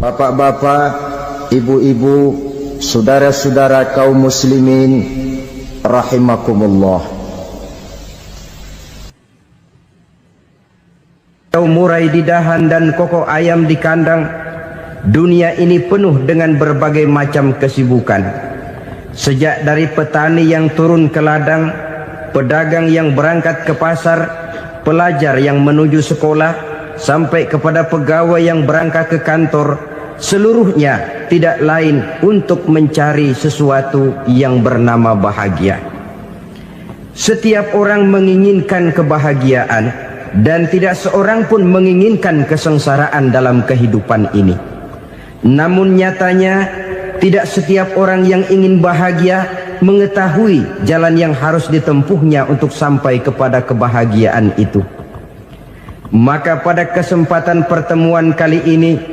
Bapak-bapak, ibu-ibu, saudara-saudara kaum muslimin rahimakumullah. Murai di dahan dan koko ayam di kandang, dunia ini penuh dengan berbagai macam kesibukan. Sejak dari petani yang turun ke ladang, pedagang yang berangkat ke pasar, pelajar yang menuju sekolah, sampai kepada pegawai yang berangkat ke kantor, seluruhnya tidak lain untuk mencari sesuatu yang bernama bahagia. Setiap orang menginginkan kebahagiaan, dan tidak seorang pun menginginkan kesengsaraan dalam kehidupan ini. Namun nyatanya tidak setiap orang yang ingin bahagia mengetahui jalan yang harus ditempuhnya untuk sampai kepada kebahagiaan itu. Maka pada kesempatan pertemuan kali ini,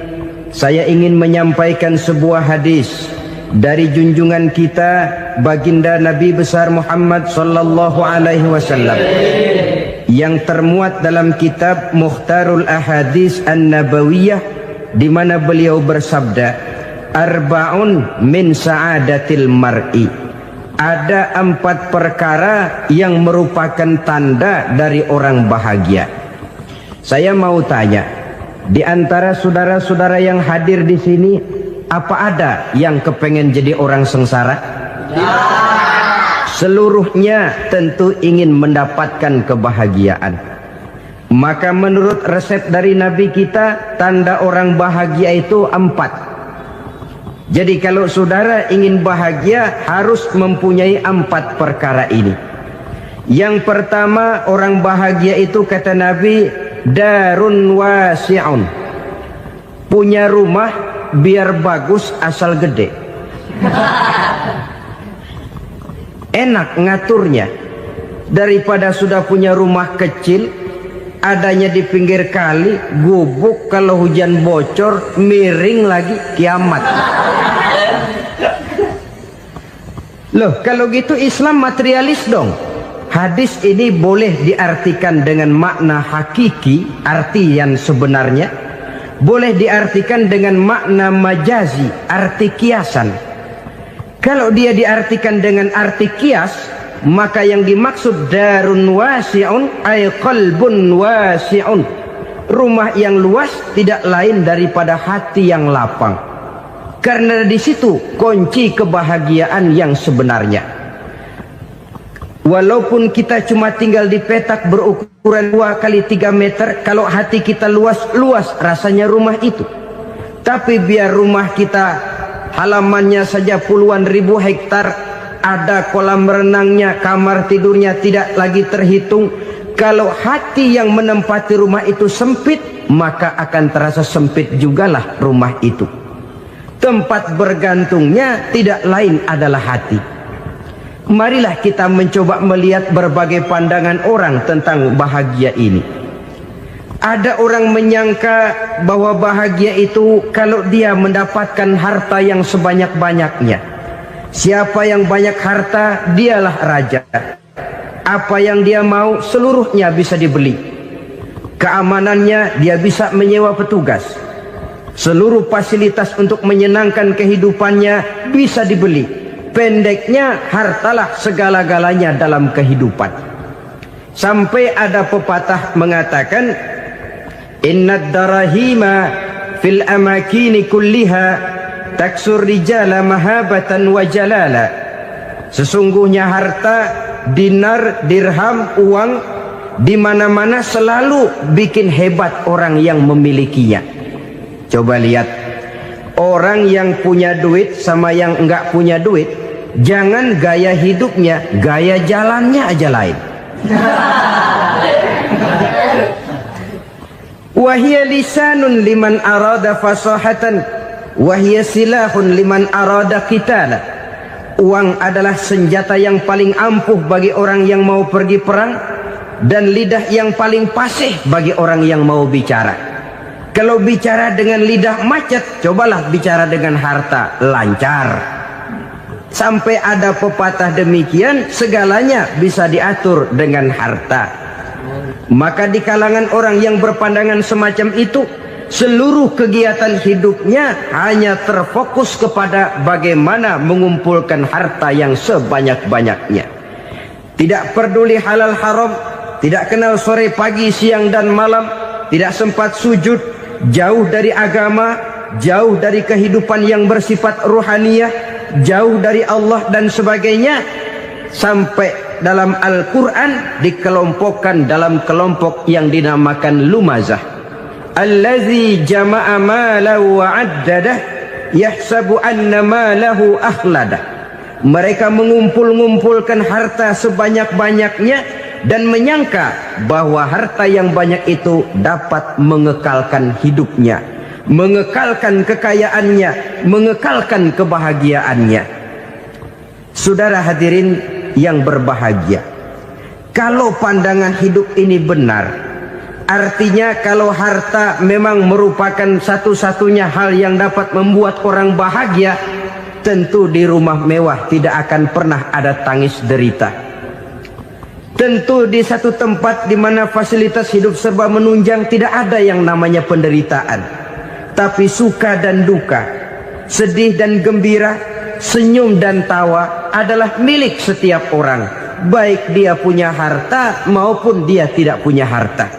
saya ingin menyampaikan sebuah hadis dari junjungan kita baginda Nabi besar Muhammad sallallahu alaihi wasallam yang termuat dalam kitab Mukhtarul Ahadits An-Nabawiyah, di mana beliau bersabda, arba'un min sa'adatil mar'i. Ada 4 perkara yang merupakan tanda dari orang bahagia. Saya mau tanya, di antara saudara-saudara yang hadir di sini, apa ada yang kepengen jadi orang sengsara? Ya. Seluruhnya tentu ingin mendapatkan kebahagiaan. Maka menurut resep dari Nabi kita, tanda orang bahagia itu 4. Jadi kalau saudara ingin bahagia, harus mempunyai 4 perkara ini. Yang pertama, orang bahagia itu kata Nabi, darun wasi'un. Punya rumah biar bagus asal gede. Enak ngaturnya, daripada sudah punya rumah kecil, adanya di pinggir kali, gubuk, kalau hujan bocor, miring lagi, kiamat. Loh, kalau gitu Islam materialis dong. Hadis ini boleh diartikan dengan makna hakiki, arti yang sebenarnya. Boleh diartikan dengan makna majazi, arti kiasan. Kalau dia diartikan dengan arti kias, maka yang dimaksud darun wasi'un ay qalbun wasi'un. Rumah yang luas tidak lain daripada hati yang lapang. Karena di situ kunci kebahagiaan yang sebenarnya. Walaupun kita cuma tinggal di petak berukuran 2 kali 3 meter, kalau hati kita luas-luas rasanya rumah itu. Tapi biar rumah kita halamannya saja puluhan ribu hektar, ada kolam renangnya, kamar tidurnya tidak lagi terhitung. Kalau hati yang menempati rumah itu sempit, maka akan terasa sempit jugalah rumah itu. Tempat bergantungnya tidak lain adalah hati. Marilah kita mencoba melihat berbagai pandangan orang tentang bahagia ini. Ada orang menyangka bahwa bahagia itu kalau dia mendapatkan harta yang sebanyak-banyaknya. Siapa yang banyak harta, dialah raja. Apa yang dia mau, seluruhnya bisa dibeli. Keamanannya, dia bisa menyewa petugas. Seluruh fasilitas untuk menyenangkan kehidupannya bisa dibeli. Pendeknya, hartalah segala-galanya dalam kehidupan. Sampai ada pepatah mengatakan, innad darahima fil amakini kulliha taksur rijala mahabatan wa jalala. Sesungguhnya harta, dinar, dirham, uang, di mana-mana selalu bikin hebat orang yang memilikinya. Coba lihat, orang yang punya duit sama yang enggak punya duit, jangan gaya hidupnya, gaya jalannya aja lain. Wahia lisanun liman arada fasahatan, wahia silahun liman arada qitala. Uang adalah senjata yang paling ampuh bagi orang yang mau pergi perang, dan lidah yang paling fasih bagi orang yang mau bicara. Kalau bicara dengan lidah macet, cobalah bicara dengan harta, lancar. Sampai ada pepatah demikian, segalanya bisa diatur dengan harta. Maka di kalangan orang yang berpandangan semacam itu, seluruh kegiatan hidupnya hanya terfokus kepada bagaimana mengumpulkan harta yang sebanyak-banyaknya. Tidak peduli halal haram, tidak kenal sore pagi siang dan malam, tidak sempat sujud, jauh dari agama, jauh dari kehidupan yang bersifat ruhaniyah, jauh dari Allah dan sebagainya. Sampai dalam Al-Quran dikelompokkan dalam kelompok yang dinamakan lumazah. Allazi jama'a malahu wa 'addadah yahsabu anna malahu akhladah. Mereka mengumpul-ngumpulkan harta sebanyak-banyaknya dan menyangka bahwa harta yang banyak itu dapat mengekalkan hidupnya, mengekalkan kekayaannya, mengekalkan kebahagiaannya. Saudara hadirin yang berbahagia, kalau pandangan hidup ini benar, artinya kalau harta memang merupakan satu-satunya hal yang dapat membuat orang bahagia, tentu di rumah mewah tidak akan pernah ada tangis derita. Tentu di satu tempat di mana fasilitas hidup serba menunjang tidak ada yang namanya penderitaan. Tapi suka dan duka, sedih dan gembira, senyum dan tawa adalah milik setiap orang, baik dia punya harta maupun dia tidak punya harta.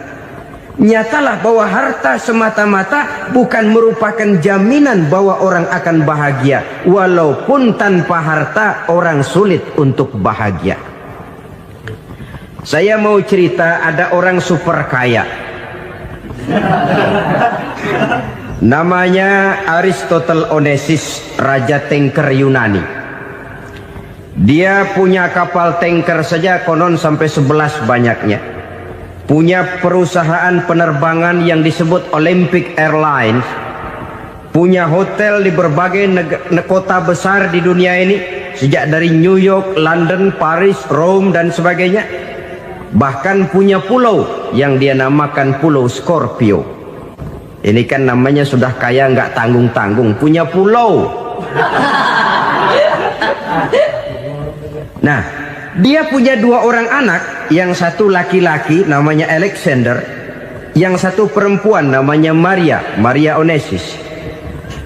Nyatalah bahwa harta semata-mata bukan merupakan jaminan bahwa orang akan bahagia. Walaupun tanpa harta orang sulit untuk bahagia. Saya mau cerita, ada orang super kaya. Namanya Aristotle Onassis, Raja Tanker Yunani. Dia punya kapal tanker saja konon sampai 11 banyaknya. Punya perusahaan penerbangan yang disebut Olympic Airlines. Punya hotel di berbagai kota besar di dunia ini, sejak dari New York, London, Paris, Rome dan sebagainya. Bahkan punya pulau yang dia namakan Pulau Scorpio. Ini kan namanya sudah kaya nggak tanggung-tanggung, punya pulau. Nah, dia punya 2 orang anak, yang satu laki-laki namanya Alexander, yang satu perempuan namanya Maria Onassis.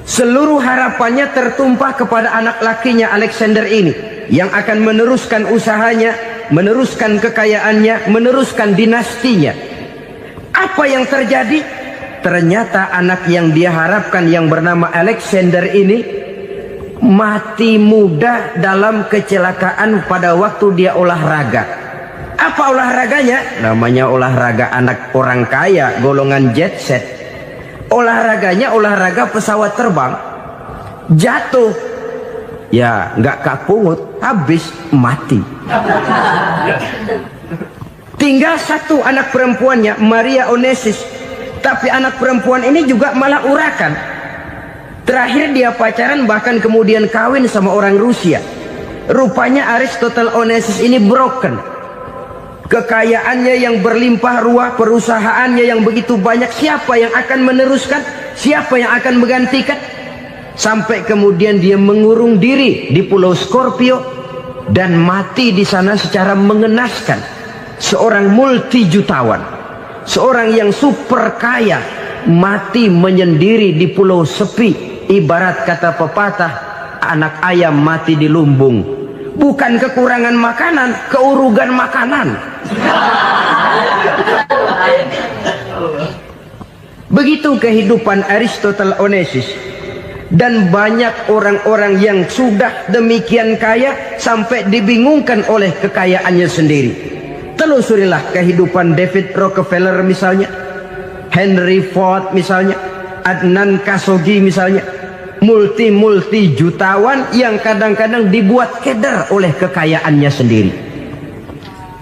Seluruh harapannya tertumpah kepada anak lakinya Alexander ini, yang akan meneruskan usahanya, meneruskan kekayaannya, meneruskan dinastinya. Apa yang terjadi? Ternyata anak yang dia harapkan yang bernama Alexander ini mati muda dalam kecelakaan pada waktu dia olahraga. Apa olahraganya? Namanya olahraga anak orang kaya, golongan jet set. Olahraganya olahraga pesawat terbang. Jatuh, ya nggak kapungut, habis mati. Tinggal satu anak perempuannya, Maria Onassis. Tapi anak perempuan ini juga malah urakan. Terakhir dia pacaran, bahkan kemudian kawin sama orang Rusia. Rupanya Aristotle Onassis ini broken. Kekayaannya yang berlimpah ruah, perusahaannya yang begitu banyak, siapa yang akan meneruskan? Siapa yang akan menggantikan? Sampai kemudian dia mengurung diri di Pulau Scorpio dan mati di sana secara mengenaskan. Seorang multi jutawan, seorang yang super kaya, mati menyendiri di pulau sepi. Ibarat kata pepatah, anak ayam mati di lumbung. Bukan kekurangan makanan, keurugan makanan. Begitu kehidupan Aristotle Onassis. Dan banyak orang-orang yang sudah demikian kaya sampai dibingungkan oleh kekayaannya sendiri. Telusurilah kehidupan David Rockefeller misalnya, Henry Ford misalnya, Adnan Khashoggi misalnya. Multi jutawan yang kadang-kadang dibuat keder oleh kekayaannya sendiri.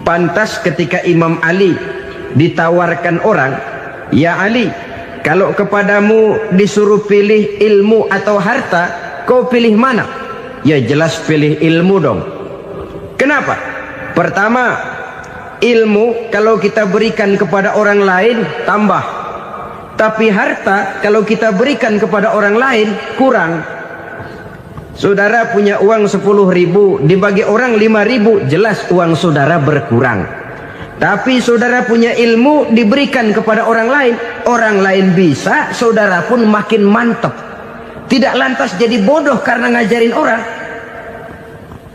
Pantas ketika Imam Ali ditawarkan orang, "Ya Ali, kalau kepadamu disuruh pilih ilmu atau harta, kau pilih mana?" Ya jelas pilih ilmu dong. Kenapa? Pertama, ilmu kalau kita berikan kepada orang lain tambah. Tapi harta kalau kita berikan kepada orang lain kurang. Saudara punya uang 10.000, dibagi orang 5.000, jelas uang saudara berkurang. Tapi saudara punya ilmu diberikan kepada orang lain bisa, saudara pun makin mantap. Tidak lantas jadi bodoh karena ngajarin orang.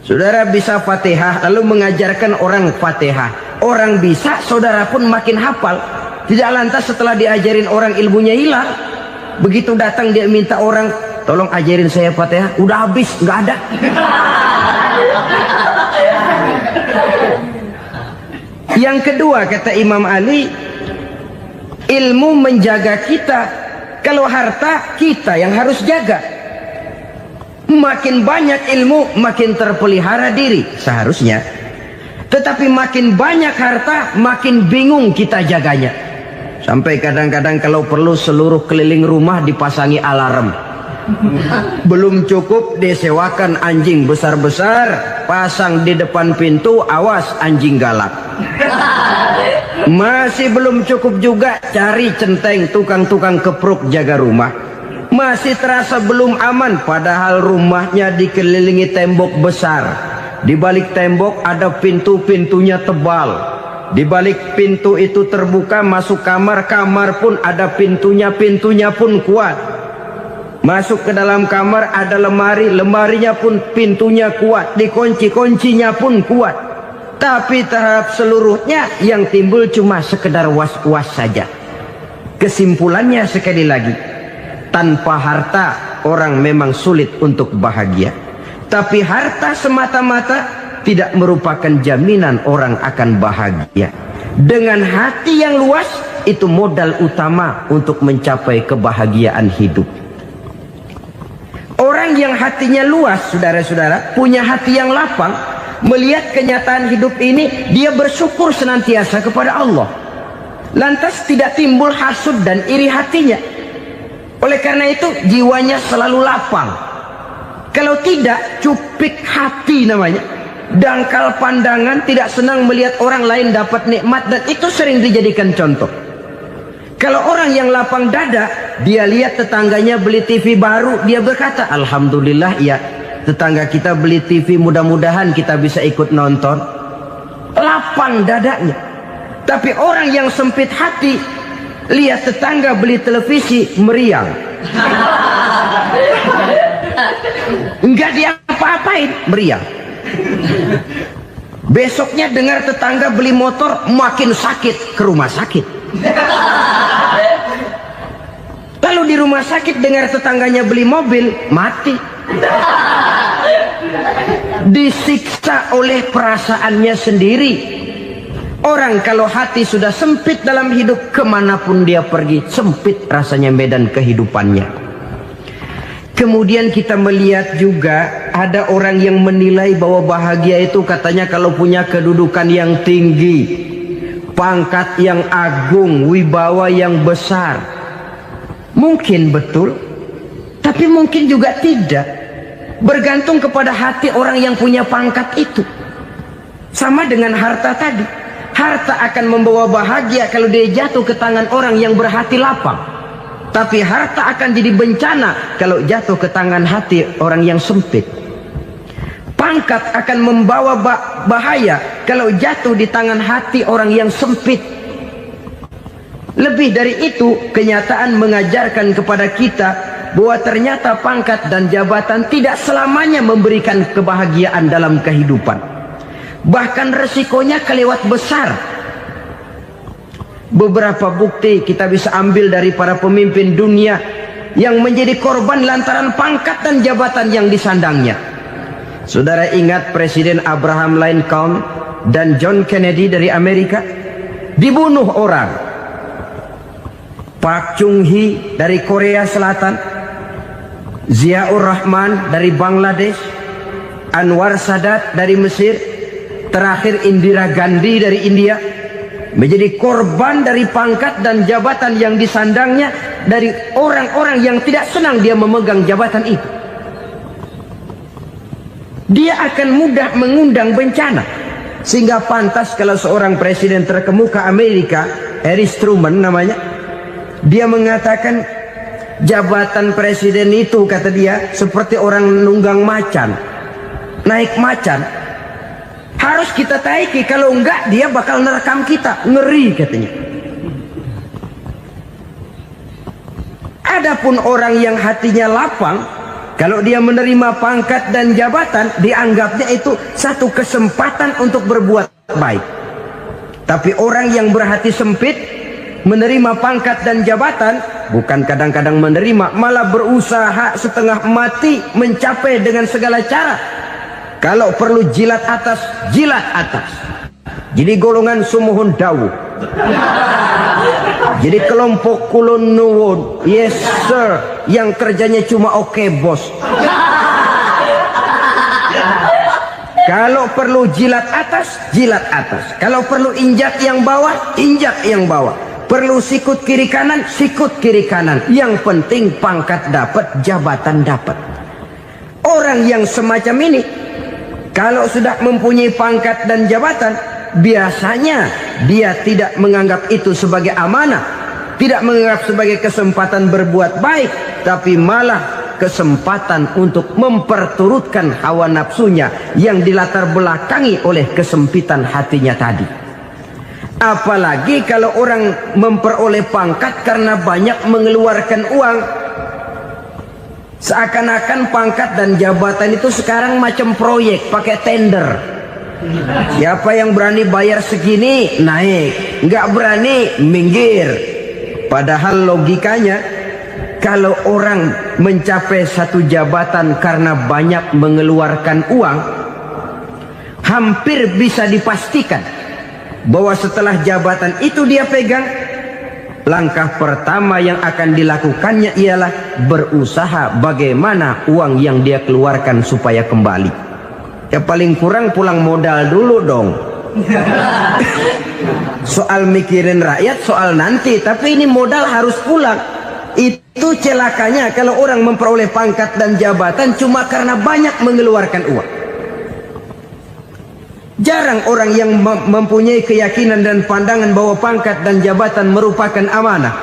Saudara bisa Fatihah lalu mengajarkan orang Fatihah. Orang bisa, saudara pun makin hafal. Tidak lantas setelah diajarin orang ilmunya hilang. Begitu datang dia minta orang, tolong ajarin saya Fatihah, udah habis, nggak ada. Yang kedua kata Imam Ali, ilmu menjaga kita. Kalau harta, kita yang harus jaga. Makin banyak ilmu, makin terpelihara diri seharusnya. Tetapi makin banyak harta, makin bingung kita jaganya. Sampai kadang-kadang kalau perlu seluruh keliling rumah dipasangi alarm. Belum cukup disewakan anjing besar-besar, pasang di depan pintu, awas anjing galak. Masih belum cukup juga, cari centeng tukang-tukang kepruk jaga rumah. Masih terasa belum aman, padahal rumahnya dikelilingi tembok besar. Di balik tembok ada pintu-pintunya tebal. Di balik pintu itu terbuka masuk kamar, kamar pun ada pintunya, pintunya pun kuat. Masuk ke dalam kamar ada lemari, lemarinya pun pintunya kuat, dikunci, kuncinya pun kuat. Tapi terhadap seluruhnya yang timbul cuma sekedar was-was saja. Kesimpulannya sekali lagi, tanpa harta orang memang sulit untuk bahagia. Tapi harta semata-mata tidak merupakan jaminan orang akan bahagia. Dengan hati yang luas, itu modal utama untuk mencapai kebahagiaan hidup. Orang yang hatinya luas, saudara-saudara, punya hati yang lapang, melihat kenyataan hidup ini, dia bersyukur senantiasa kepada Allah. Lantas tidak timbul hasud dan iri hatinya. Oleh karena itu, jiwanya selalu lapang. Kalau tidak, cupik hati namanya. Dangkal pandangan, tidak senang melihat orang lain dapat nikmat, dan itu sering dijadikan contoh. Kalau orang yang lapang dada, dia lihat tetangganya beli TV baru, dia berkata, alhamdulillah ya, tetangga kita beli TV, mudah-mudahan kita bisa ikut nonton. Lapang dadanya. Tapi orang yang sempit hati, lihat tetangga beli televisi, meriang. Enggak diapa-apain, meriang. Besoknya dengar tetangga beli motor, makin sakit, ke rumah sakit. Lalu di rumah sakit dengar tetangganya beli mobil, mati. Disiksa oleh perasaannya sendiri. Orang kalau hati sudah sempit dalam hidup, kemanapun dia pergi, sempit rasanya medan kehidupannya. Kemudian kita melihat juga ada orang yang menilai bahwa bahagia itu katanya kalau punya kedudukan yang tinggi, pangkat yang agung, wibawa yang besar. Mungkin betul, tapi mungkin juga tidak. Bergantung kepada hati orang yang punya pangkat itu. Sama dengan harta tadi. Harta akan membawa bahagia kalau dia jatuh ke tangan orang yang berhati lapang. Tapi harta akan jadi bencana kalau jatuh ke tangan hati orang yang sempit. Pangkat akan membawa bahaya kalau jatuh di tangan hati orang yang sempit. Lebih dari itu, kenyataan mengajarkan kepada kita bahwa ternyata pangkat dan jabatan tidak selamanya memberikan kebahagiaan dalam kehidupan. Bahkan resikonya kelewat besar. Beberapa bukti kita bisa ambil dari para pemimpin dunia yang menjadi korban lantaran pangkat dan jabatan yang disandangnya. Saudara ingat Presiden Abraham Lincoln dan John Kennedy dari Amerika? Dibunuh orang. Park Chung-hee dari Korea Selatan, Ziaur Rahman dari Bangladesh, Anwar Sadat dari Mesir, terakhir Indira Gandhi dari India, menjadi korban dari pangkat dan jabatan yang disandangnya dari orang-orang yang tidak senang dia memegang jabatan itu. Dia akan mudah mengundang bencana. Sehingga pantas kalau seorang presiden terkemuka Amerika, Harry Truman namanya, dia mengatakan jabatan presiden itu, kata dia, seperti orang nunggang macan, naik macan. Harus kita taiki, kalau enggak dia bakal nerekam kita. Ngeri katanya. Adapun orang yang hatinya lapang, kalau dia menerima pangkat dan jabatan, dianggapnya itu satu kesempatan untuk berbuat baik. Tapi orang yang berhati sempit, menerima pangkat dan jabatan, bukan kadang-kadang menerima, malah berusaha setengah mati mencapai dengan segala cara. Kalau perlu jilat atas, jilat atas. Jadi golongan sumuhun dawuh. Jadi kelompok kulon nuwun, yes sir, yang kerjanya cuma oke bos. Kalau perlu jilat atas, jilat atas. Kalau perlu injak yang bawah, injak yang bawah. Perlu sikut kiri kanan, sikut kiri kanan. Yang penting pangkat dapat, jabatan dapat. Orang yang semacam ini, kalau sudah mempunyai pangkat dan jabatan, biasanya dia tidak menganggap itu sebagai amanah, tidak menganggap sebagai kesempatan berbuat baik, tapi malah kesempatan untuk memperturutkan hawa nafsunya yang dilatar belakangi oleh kesempitan hatinya tadi. Apalagi kalau orang memperoleh pangkat karena banyak mengeluarkan uang. Seakan-akan pangkat dan jabatan itu sekarang macam proyek, pakai tender. Siapa yang berani bayar segini, naik. Nggak berani, minggir. Padahal logikanya, kalau orang mencapai satu jabatan karena banyak mengeluarkan uang, hampir bisa dipastikan bahwa setelah jabatan itu dia pegang, langkah pertama yang akan dilakukannya ialah berusaha bagaimana uang yang dia keluarkan supaya kembali. Ya paling kurang pulang modal dulu dong. Soal mikirin rakyat soal nanti, tapi ini modal harus pulang. Itu celakanya kalau orang memperoleh pangkat dan jabatan cuma karena banyak mengeluarkan uang. Jarang orang yang mempunyai keyakinan dan pandangan bahwa pangkat dan jabatan merupakan amanah.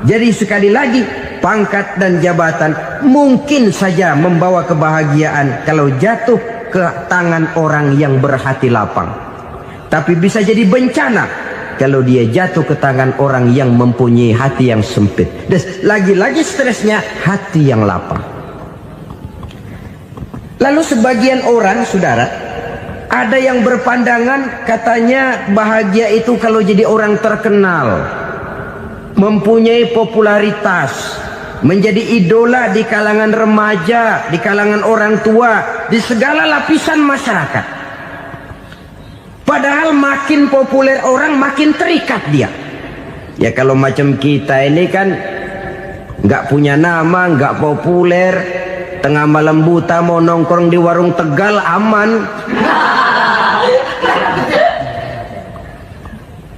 Jadi sekali lagi, pangkat dan jabatan mungkin saja membawa kebahagiaan kalau jatuh ke tangan orang yang berhati lapang. Tapi bisa jadi bencana kalau dia jatuh ke tangan orang yang mempunyai hati yang sempit. Dan lagi-lagi stresnya hati yang lapang. Lalu sebagian orang, saudara, ada yang berpandangan katanya bahagia itu kalau jadi orang terkenal, mempunyai popularitas, menjadi idola di kalangan remaja, di kalangan orang tua, di segala lapisan masyarakat. Padahal makin populer orang, makin terikat dia. Ya kalau macam kita ini kan nggak punya nama, nggak populer, tengah malam buta mau nongkrong di warung Tegal aman.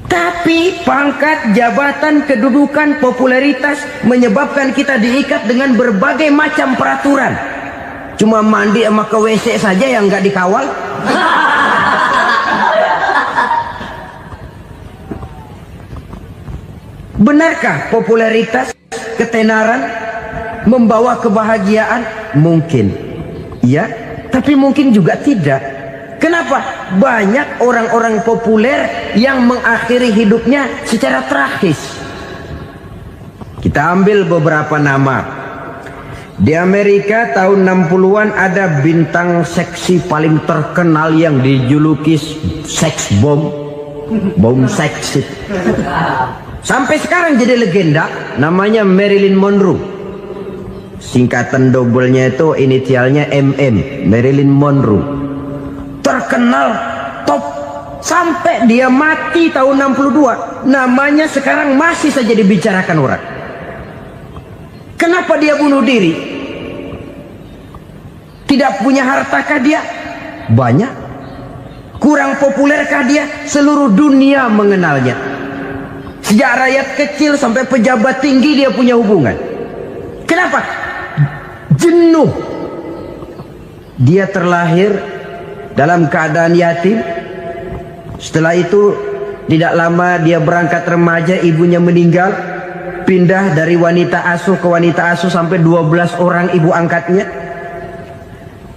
Tapi pangkat, jabatan, kedudukan, popularitas menyebabkan kita diikat dengan berbagai macam peraturan. Cuma mandi sama ke WC saja yang nggak dikawal. Benarkah popularitas, ketenaran membawa kebahagiaan? Mungkin, ya, tapi mungkin juga tidak. Kenapa? Banyak orang-orang populer yang mengakhiri hidupnya secara tragis. Kita ambil beberapa nama. Di Amerika tahun 60-an ada bintang seksi paling terkenal yang dijuluki sex bomb. Bom seks. Sampai sekarang jadi legenda, namanya Marilyn Monroe. Singkatan dobelnya itu inisialnya MM, Marilyn Monroe. Terkenal, top, sampai dia mati tahun 62. Namanya sekarang masih saja dibicarakan orang. Kenapa dia bunuh diri? Tidak punya hartakah dia? Banyak. Kurang populerkah dia? Seluruh dunia mengenalnya. Sejak rakyat kecil sampai pejabat tinggi dia punya hubungan. Kenapa? Jenuh. Dia terlahir dalam keadaan yatim. Setelah itu tidak lama dia berangkat remaja, ibunya meninggal. Pindah dari wanita asuh ke wanita asuh sampai 12 orang ibu angkatnya.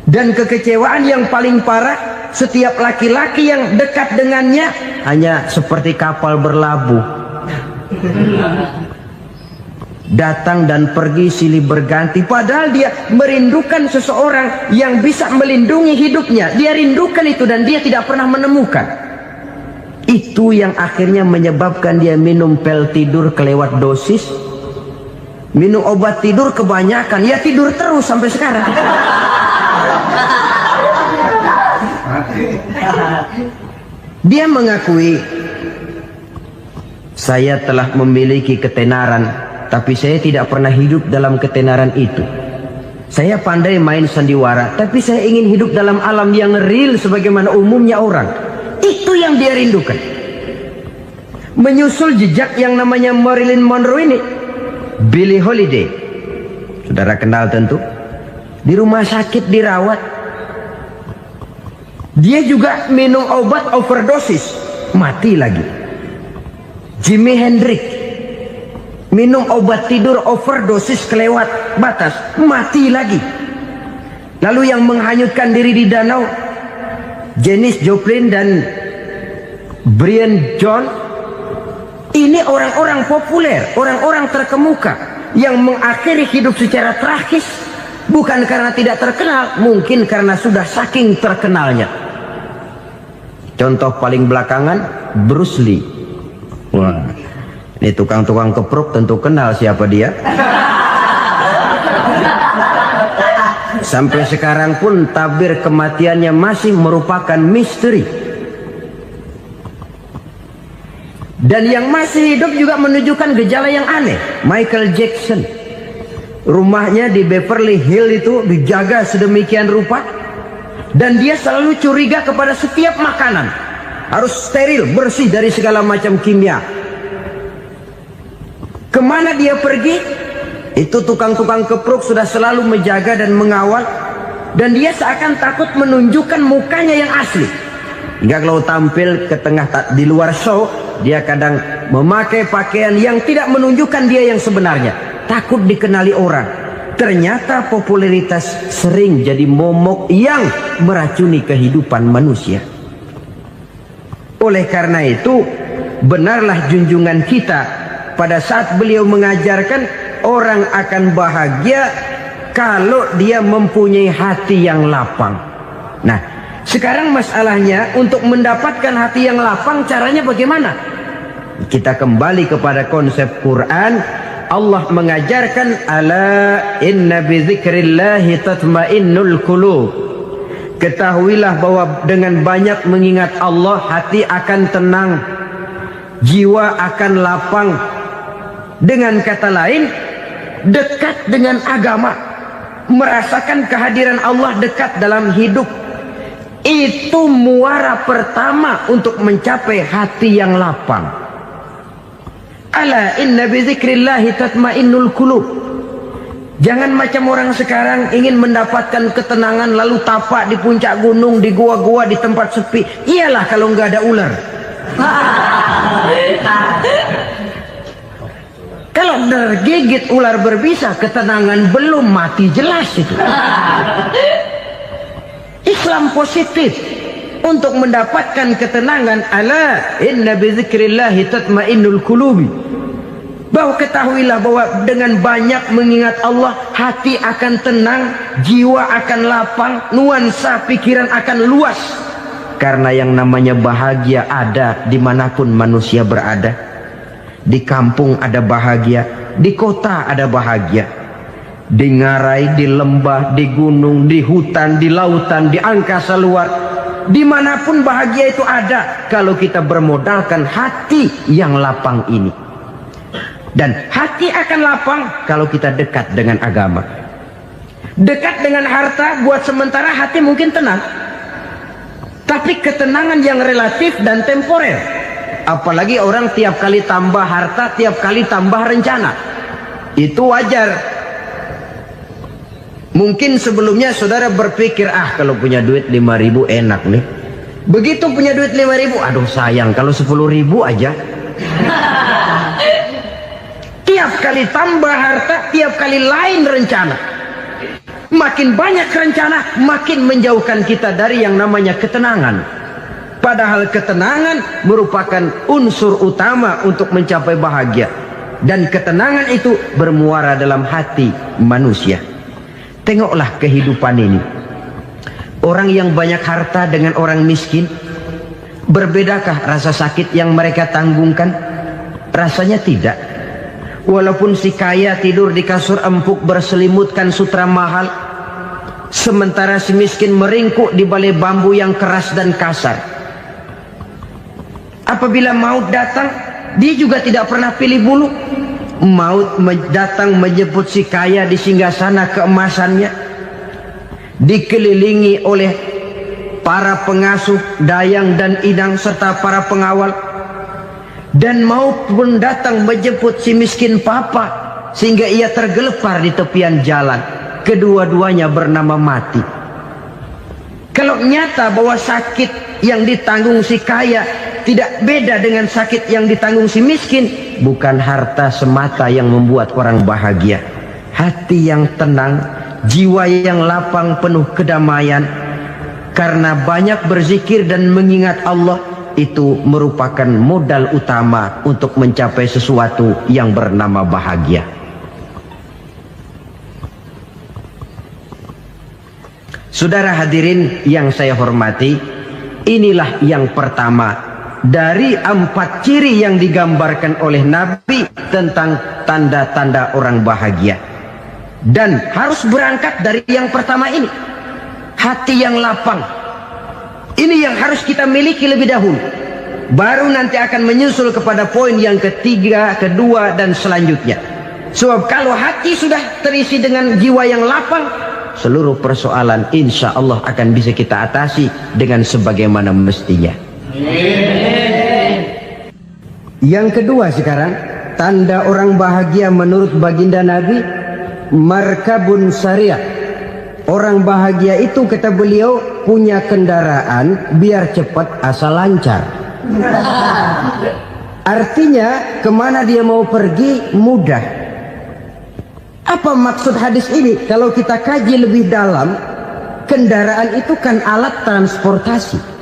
Dan kekecewaan yang paling parah, setiap laki-laki yang dekat dengannya hanya seperti kapal berlabuh, datang dan pergi silih berganti. Padahal dia merindukan seseorang yang bisa melindungi hidupnya. Dia rindukan itu dan dia tidak pernah menemukan. Itu yang akhirnya menyebabkan dia minum pil tidur kelewat dosis, minum obat tidur kebanyakan, ya tidur terus sampai sekarang. Dia mengakui, saya telah memiliki ketenaran, tapi saya tidak pernah hidup dalam ketenaran itu. Saya pandai main sandiwara, tapi saya ingin hidup dalam alam yang real sebagaimana umumnya orang. Itu yang dia rindukan. Menyusul jejak yang namanya Marilyn Monroe ini, Billie Holiday, saudara kenal tentu, di rumah sakit dirawat. Dia juga minum obat overdosis, mati lagi. Jimi Hendrix minum obat tidur overdosis kelewat batas, mati lagi. Lalu yang menghanyutkan diri di danau, Janis Joplin dan Brian Jones. Ini orang-orang populer, orang-orang terkemuka yang mengakhiri hidup secara tragis, bukan karena tidak terkenal, mungkin karena sudah saking terkenalnya. Contoh paling belakangan, Bruce Lee. Wah, ini tukang-tukang kepruk tentu kenal siapa dia. Sampai sekarang pun tabir kematiannya masih merupakan misteri. Dan yang masih hidup juga menunjukkan gejala yang aneh. Michael Jackson, rumahnya di Beverly Hills itu dijaga sedemikian rupa, dan dia selalu curiga kepada setiap makanan harus steril, bersih dari segala macam kimia. Kemana dia pergi, itu tukang-tukang kepruk sudah selalu menjaga dan mengawal, dan dia seakan takut menunjukkan mukanya yang asli. Hingga kalau tampil ke tengah di luar show, dia kadang memakai pakaian yang tidak menunjukkan dia yang sebenarnya, takut dikenali orang. Ternyata popularitas sering jadi momok yang meracuni kehidupan manusia. Oleh karena itu, benarlah junjungan kita pada saat beliau mengajarkan orang akan bahagia kalau dia mempunyai hati yang lapang. Nah, sekarang masalahnya untuk mendapatkan hati yang lapang, caranya bagaimana? Kita kembali kepada konsep Quran. Allah mengajarkan, ala inna bi dzikrillahi tatmainnul qulub. Ketahuilah bahwa dengan banyak mengingat Allah, hati akan tenang, jiwa akan lapang. Dengan kata lain, dekat dengan agama, merasakan kehadiran Allah dekat dalam hidup. Itu muara pertama untuk mencapai hati yang lapang. Ala inna bi dzikrillahi tatmainnul qulub. Jangan macam orang sekarang ingin mendapatkan ketenangan lalu tapak di puncak gunung, di gua-gua, di tempat sepi. Iyalah kalau nggak ada ular. Kalau tergigit ular berbisa, ketenangan belum, mati jelas itu. Islam positif untuk mendapatkan ketenangan. Ala inna bi dzikrillahi tatmainnul qulubi. Bahwa ketahuilah bahwa dengan banyak mengingat Allah, hati akan tenang, jiwa akan lapang, nuansa pikiran akan luas. Karena yang namanya bahagia ada dimanapun manusia berada. Di kampung ada bahagia, di kota ada bahagia, di ngarai, di lembah, di gunung, di hutan, di lautan, di angkasa luar, dimanapun bahagia itu ada kalau kita bermodalkan hati yang lapang ini. Dan hati akan lapang kalau kita dekat dengan agama. Dekat dengan harta buat sementara hati mungkin tenang, tapi ketenangan yang relatif dan temporer. Apalagi orang tiap kali tambah harta, tiap kali tambah rencana. Itu wajar. Mungkin sebelumnya saudara berpikir, kalau punya duit 5.000 enak nih. Begitu punya duit 5.000, aduh sayang kalau 10.000 aja. Tiap kali tambah harta, tiap kali lain rencana. Makin banyak rencana, makin menjauhkan kita dari yang namanya ketenangan. Padahal ketenangan merupakan unsur utama untuk mencapai bahagia. Dan ketenangan itu bermuara dalam hati manusia. Tengoklah kehidupan ini. Orang yang banyak harta dengan orang miskin, berbedakah rasa sakit yang mereka tanggungkan? Rasanya tidak. Walaupun si kaya tidur di kasur empuk berselimutkan sutra mahal, sementara si miskin meringkuk di balai bambu yang keras dan kasar. Apabila maut datang, dia juga tidak pernah pilih bulu. Maut datang menjemput si kaya di singgasana keemasannya, dikelilingi oleh para pengasuh, dayang dan idang serta para pengawal. Dan maut pun datang menjemput si miskin papa, sehingga ia tergelepar di tepian jalan. Kedua-duanya bernama mati. Kalau nyata bahwa sakit yang ditanggung si kaya tidak beda dengan sakit yang ditanggung si miskin, bukan harta semata yang membuat orang bahagia. Hati yang tenang, jiwa yang lapang penuh kedamaian, karena banyak berzikir dan mengingat Allah, itu merupakan modal utama untuk mencapai sesuatu yang bernama bahagia. Saudara hadirin yang saya hormati, inilah yang pertama dari 4 ciri yang digambarkan oleh Nabi tentang tanda-tanda orang bahagia. Dan harus berangkat dari yang pertama ini, hati yang lapang. Ini yang harus kita miliki lebih dahulu. Baru nanti akan menyusul kepada poin yang ketiga, kedua, dan selanjutnya. Sebab kalau hati sudah terisi dengan jiwa yang lapang, seluruh persoalan insya Allah akan bisa kita atasi dengan sebagaimana mestinya. Yang kedua sekarang, tanda orang bahagia menurut baginda Nabi, markabun syariah. Orang bahagia itu, kata beliau, punya kendaraan biar cepat asal lancar. Artinya kemana dia mau pergi mudah. Apa maksud hadis ini? Kalau kita kaji lebih dalam, kendaraan itu kan alat transportasi.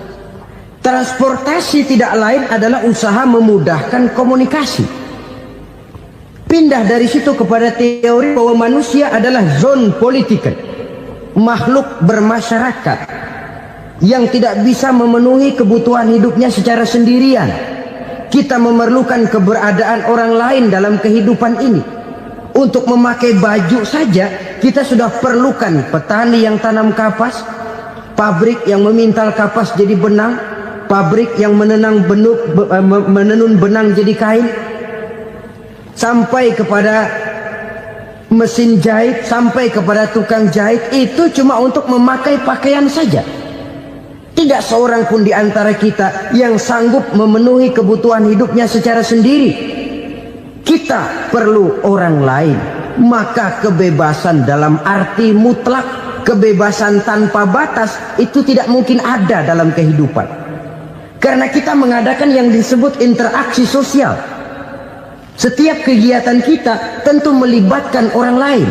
Transportasi tidak lain adalah usaha memudahkan komunikasi. Pindah dari situ kepada teori bahwa manusia adalah zon political, makhluk bermasyarakat yang tidak bisa memenuhi kebutuhan hidupnya secara sendirian. Kita memerlukan keberadaan orang lain dalam kehidupan ini. Untuk memakai baju saja kita sudah perlukan petani yang tanam kapas, pabrik yang memintal kapas jadi benang, pabrik yang menenun benang jadi kain, sampai kepada mesin jahit, sampai kepada tukang jahit. Itu cuma untuk memakai pakaian saja. Tidak seorang pun di antara kita yang sanggup memenuhi kebutuhan hidupnya secara sendiri. Kita perlu orang lain. Maka kebebasan dalam arti mutlak, kebebasan tanpa batas, itu tidak mungkin ada dalam kehidupan. Karena kita mengadakan yang disebut interaksi sosial. Setiap kegiatan kita tentu melibatkan orang lain.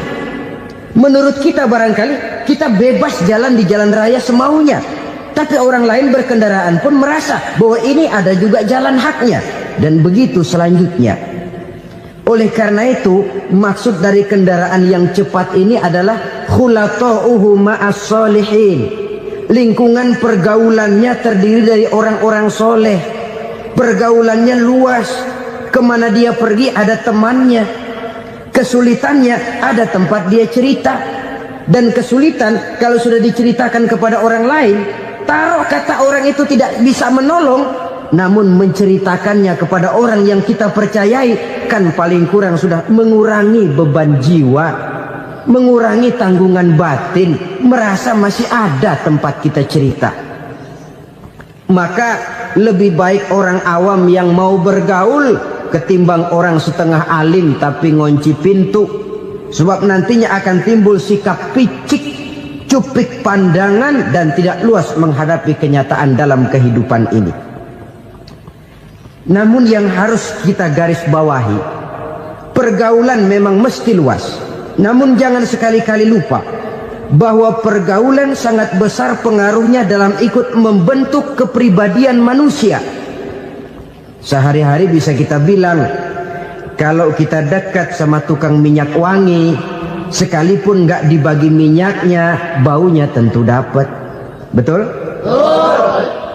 Menurut kita barangkali kita bebas jalan di jalan raya semaunya, tapi orang lain berkendaraan pun merasa bahwa ini ada juga jalan haknya, dan begitu selanjutnya. Oleh karena itu, maksud dari kendaraan yang cepat ini adalah khulato'uhu ma'as solihin. Lingkungan pergaulannya terdiri dari orang-orang soleh. Pergaulannya luas. Kemana dia pergi ada temannya. Kesulitannya ada tempat dia cerita. Dan kesulitan kalau sudah diceritakan kepada orang lain, taruh kata orang itu tidak bisa menolong, namun menceritakannya kepada orang yang kita percayai, kan paling kurang sudah mengurangi beban jiwa, mengurangi tanggungan batin, merasa masih ada tempat kita cerita. Maka lebih baik orang awam yang mau bergaul ketimbang orang setengah alim tapi ngunci pintu. Sebab nantinya akan timbul sikap picik, cupik pandangan, dan tidak luas menghadapi kenyataan dalam kehidupan ini. Namun yang harus kita garis bawahi, pergaulan memang mesti luas. Namun jangan sekali-kali lupa bahwa pergaulan sangat besar pengaruhnya dalam ikut membentuk kepribadian manusia. Sehari-hari bisa kita bilang, kalau kita dekat sama tukang minyak wangi, sekalipun nggak dibagi minyaknya, baunya tentu dapat. Betul?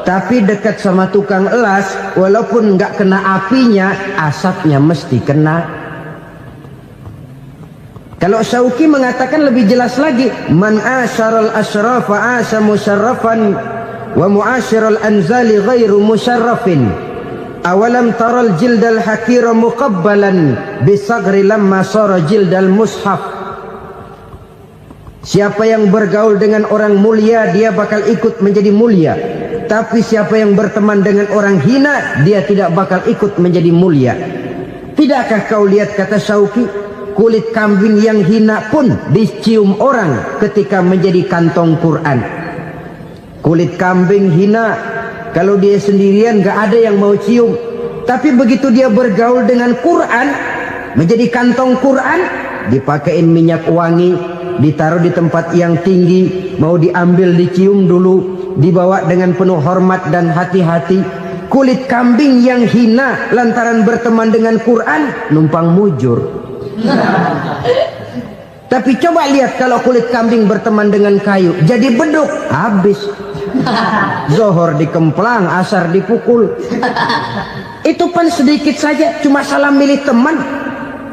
Tapi dekat sama tukang elas, walaupun nggak kena apinya, asapnya mesti kena. Kalau Syauqi mengatakan lebih jelas lagi, man asyaral asrafa asa musarrafan wa muasyiral anzali ghairu musarrafin. Awalam taral jildal hakira muqabbalan bisagri lamma sara jildal mushaf. Siapa yang bergaul dengan orang mulia, dia bakal ikut menjadi mulia. Tapi siapa yang berteman dengan orang hina, dia tidak bakal ikut menjadi mulia. Tidakkah kau lihat, kata Syauqi, kulit kambing yang hina pun dicium orang ketika menjadi kantong Quran. Kulit kambing hina, kalau dia sendirian gak ada yang mau cium. Tapi begitu dia bergaul dengan Quran, menjadi kantong Quran, dipakein minyak wangi, ditaruh di tempat yang tinggi, mau diambil dicium dulu, dibawa dengan penuh hormat dan hati-hati. Kulit kambing yang hina lantaran berteman dengan Quran, numpang mujur. Tapi coba lihat kalau kulit kambing berteman dengan kayu, jadi beduk, habis. Zohor dikemplang, asar dipukul. Itu pun sedikit saja, cuma salah milih teman.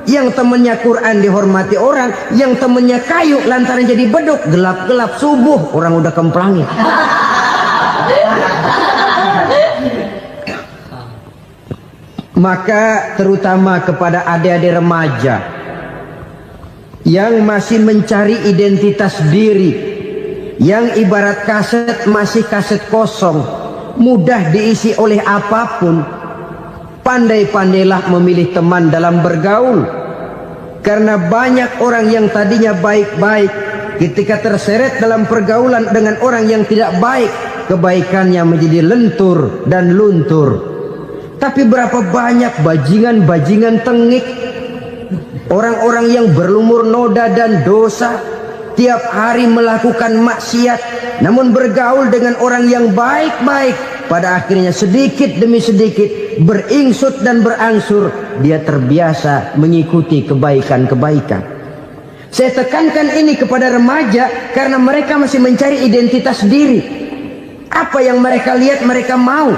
Yang temannya Quran dihormati orang, yang temannya kayu lantaran jadi beduk, gelap-gelap subuh orang udah kemplangnya. Maka terutama kepada adik-adik remaja yang masih mencari identitas diri, yang ibarat kaset masih kaset kosong, mudah diisi oleh apapun, pandai-pandailah memilih teman dalam bergaul. Karena banyak orang yang tadinya baik-baik, ketika terseret dalam pergaulan dengan orang yang tidak baik, kebaikannya menjadi lentur dan luntur. Tapi berapa banyak bajingan-bajingan tengik, orang-orang yang berlumur noda dan dosa, tiap hari melakukan maksiat, namun bergaul dengan orang yang baik-baik, pada akhirnya sedikit demi sedikit beringsut dan berangsur dia terbiasa mengikuti kebaikan-kebaikan. Saya tekankan ini kepada remaja karena mereka masih mencari identitas diri. Apa yang mereka lihat mereka mau,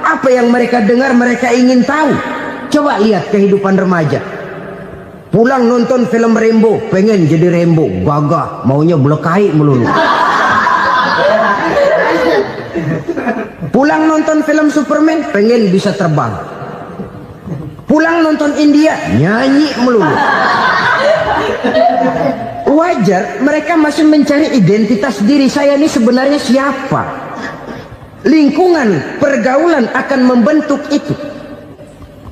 apa yang mereka dengar mereka ingin tahu. Coba lihat kehidupan remaja. Pulang nonton film Rambo, pengen jadi Rambo, gagah, maunya belekai melulu. Pulang nonton film Superman, pengen bisa terbang. Pulang nonton India, nyanyi melulu. Wajar, mereka masih mencari identitas diri. Saya ini sebenarnya siapa? Lingkungan, pergaulan akan membentuk itu.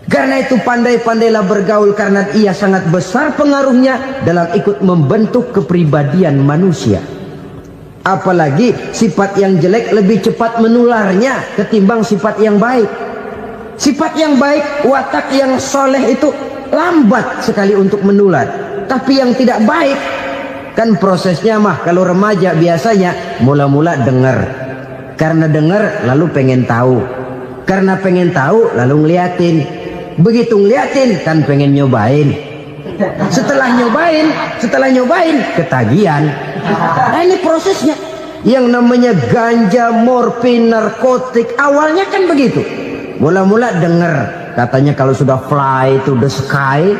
Karena itu pandai-pandailah bergaul, karena ia sangat besar pengaruhnya dalam ikut membentuk kepribadian manusia. Apalagi sifat yang jelek lebih cepat menularnya ketimbang sifat yang baik. Sifat yang baik, watak yang soleh itu lambat sekali untuk menular. Tapi yang tidak baik, kan prosesnya mah kalau remaja biasanya mula-mula dengar. Karena dengar lalu pengen tahu. Karena pengen tahu lalu ngeliatin. Begitu ngeliatin kan pengen nyobain. Setelah nyobain ketagihan. Nah ini prosesnya. Yang namanya ganja, morfin, narkotik, awalnya kan begitu. Mula-mula dengar, katanya kalau sudah fly to the sky,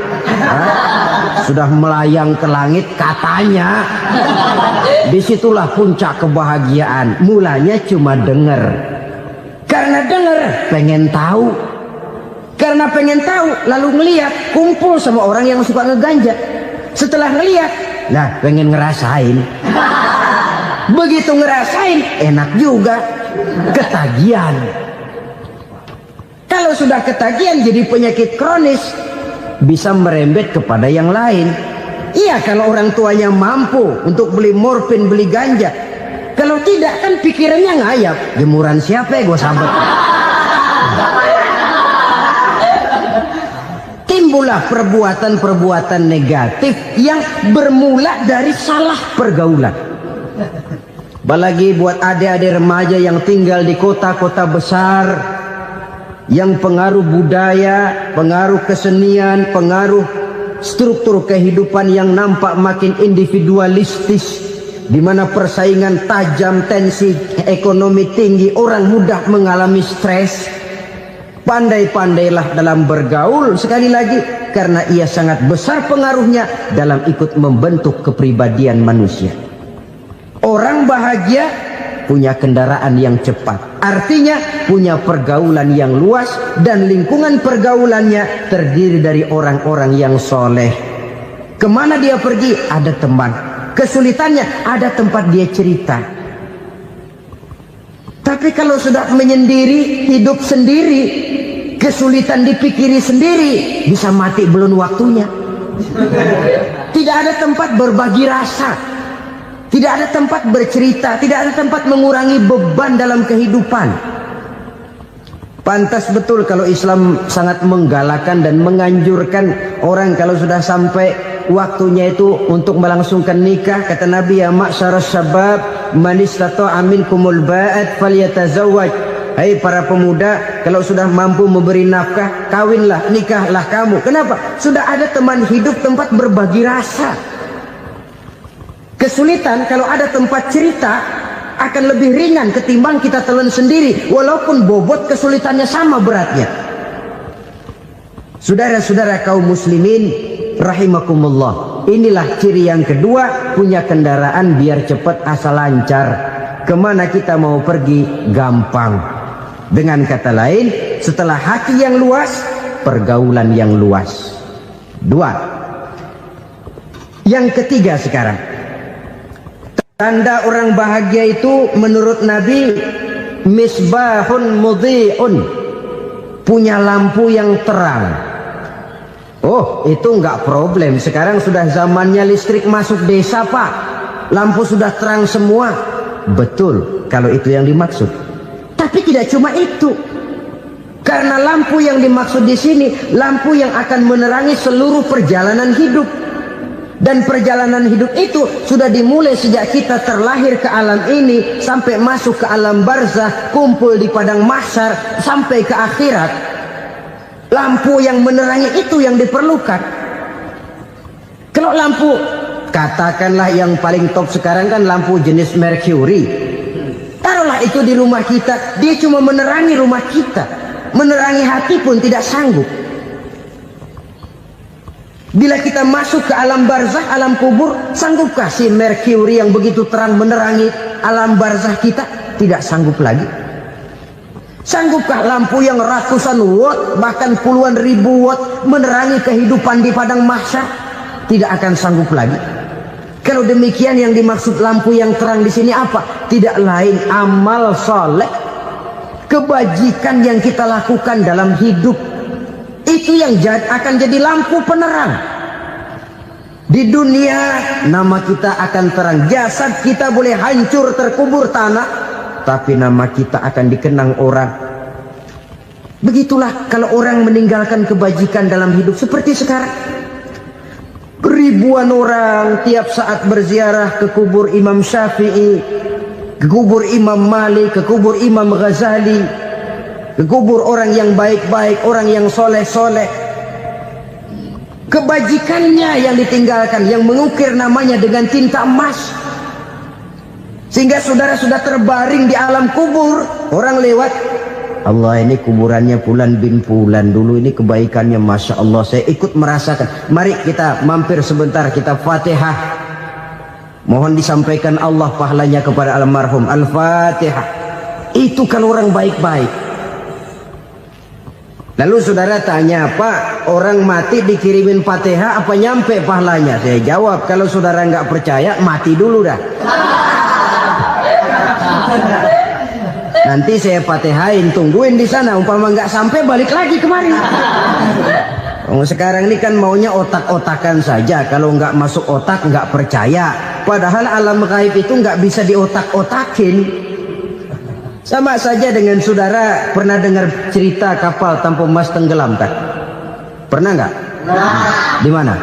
sudah melayang ke langit, katanya disitulah puncak kebahagiaan. Mulanya cuma dengar. Karena dengar pengen tahu. Karena pengen tahu lalu ngeliat, kumpul sama orang yang suka ngeganja. Setelah ngeliat, nah pengen ngerasain. Begitu ngerasain enak juga, ketagihan. Kalau sudah ketagihan jadi penyakit kronis, bisa merembet kepada yang lain. Iya, kalau orang tuanya mampu untuk beli morfin, beli ganja. Kalau tidak kan pikirannya ngayap, jemuran siapa ya gue sambet. Timbullah perbuatan-perbuatan negatif yang bermula dari salah pergaulan. Apalagi buat adik-adik remaja yang tinggal di kota-kota besar, yang pengaruh budaya, pengaruh kesenian, pengaruh struktur kehidupan yang nampak makin individualistis, di mana persaingan tajam, tensi ekonomi tinggi, orang mudah mengalami stres. Pandai-pandailah dalam bergaul, sekali lagi, karena ia sangat besar pengaruhnya dalam ikut membentuk kepribadian manusia. Orang bahagia punya kendaraan yang cepat, artinya punya pergaulan yang luas, dan lingkungan pergaulannya terdiri dari orang-orang yang soleh. Kemana dia pergi, ada teman. Kesulitannya, ada tempat dia cerita. Tapi kalau sudah menyendiri, hidup sendiri, kesulitan dipikiri sendiri, bisa mati belum waktunya. Tidak ada tempat berbagi rasa, tidak ada tempat bercerita, tidak ada tempat mengurangi beban dalam kehidupan. Pantas betul kalau Islam sangat menggalakkan dan menganjurkan orang kalau sudah sampai waktunya itu untuk melangsungkan nikah. Kata Nabi, ya ma'syaras syabab man istata'a minkumul ba'at falyatazawwaj. Hai para pemuda, kalau sudah mampu memberi nafkah, kawinlah, nikahlah kamu. Kenapa? Sudah ada teman hidup, tempat berbagi rasa. Kesulitan kalau ada tempat cerita akan lebih ringan ketimbang kita telan sendiri, walaupun bobot kesulitannya sama beratnya. Saudara-saudara kaum muslimin rahimakumullah, inilah ciri yang kedua, punya kendaraan biar cepat asal lancar. Kemana kita mau pergi gampang. Dengan kata lain, setelah hati yang luas, pergaulan yang luas. Dua. Yang ketiga sekarang, tanda orang bahagia itu menurut Nabi, misbahun mudhi'un, punya lampu yang terang. Oh, itu enggak problem. Sekarang sudah zamannya listrik masuk desa, Pak. Lampu sudah terang semua. Betul, kalau itu yang dimaksud. Tapi tidak cuma itu. Karena lampu yang dimaksud di sini, lampu yang akan menerangi seluruh perjalanan hidup. Dan perjalanan hidup itu sudah dimulai sejak kita terlahir ke alam ini, sampai masuk ke alam barzah, kumpul di padang mahsyar, sampai ke akhirat. Lampu yang menerangi itu yang diperlukan. Kalau lampu, katakanlah yang paling top sekarang kan lampu jenis Mercury. Taruhlah itu di rumah kita, dia cuma menerangi rumah kita, menerangi hati pun tidak sanggup. Bila kita masuk ke alam barzah, alam kubur, sanggupkah si Mercury yang begitu terang menerangi alam barzah kita? Tidak sanggup lagi. Sanggupkah lampu yang ratusan watt, bahkan puluhan ribu watt menerangi kehidupan di padang mahsyar? Tidak akan sanggup lagi. Kalau demikian, yang dimaksud lampu yang terang di sini apa? Tidak lain amal soleh, kebajikan yang kita lakukan dalam hidup. Itu yang akan jadi lampu penerang. Di dunia nama kita akan terang. Jasad kita boleh hancur terkubur tanah, tapi nama kita akan dikenang orang. Begitulah kalau orang meninggalkan kebajikan dalam hidup seperti sekarang. Ribuan orang tiap saat berziarah ke kubur Imam Syafi'i, ke kubur Imam Malik, ke kubur Imam Ghazali, ke kubur orang yang baik-baik, orang yang soleh-soleh. Kebajikannya yang ditinggalkan, yang mengukir namanya dengan tinta emas. Sehingga saudara sudah terbaring di alam kubur, orang lewat, Allah, ini kuburannya Fulan bin Fulan, dulu ini kebaikannya Masya Allah, saya ikut merasakan. Mari kita mampir sebentar, kita Fatihah. Mohon disampaikan Allah pahalanya kepada almarhum. Al-Fatihah. Itu kalau orang baik-baik. Lalu saudara tanya, Pak, orang mati dikirimin Fatihah apa nyampe pahalanya? Saya jawab, kalau saudara nggak percaya, mati dulu dah. Nanti saya Fatihain, tungguin di sana. Umpama nggak sampai, balik lagi kemari. Sekarang ini kan maunya otak-otakan saja. Kalau nggak masuk otak, nggak percaya. Padahal alam gaib itu nggak bisa diotak-otakin. Sama saja dengan saudara pernah dengar cerita kapal Tampu Mas tenggelam tak? Pernah nggak? Di mana?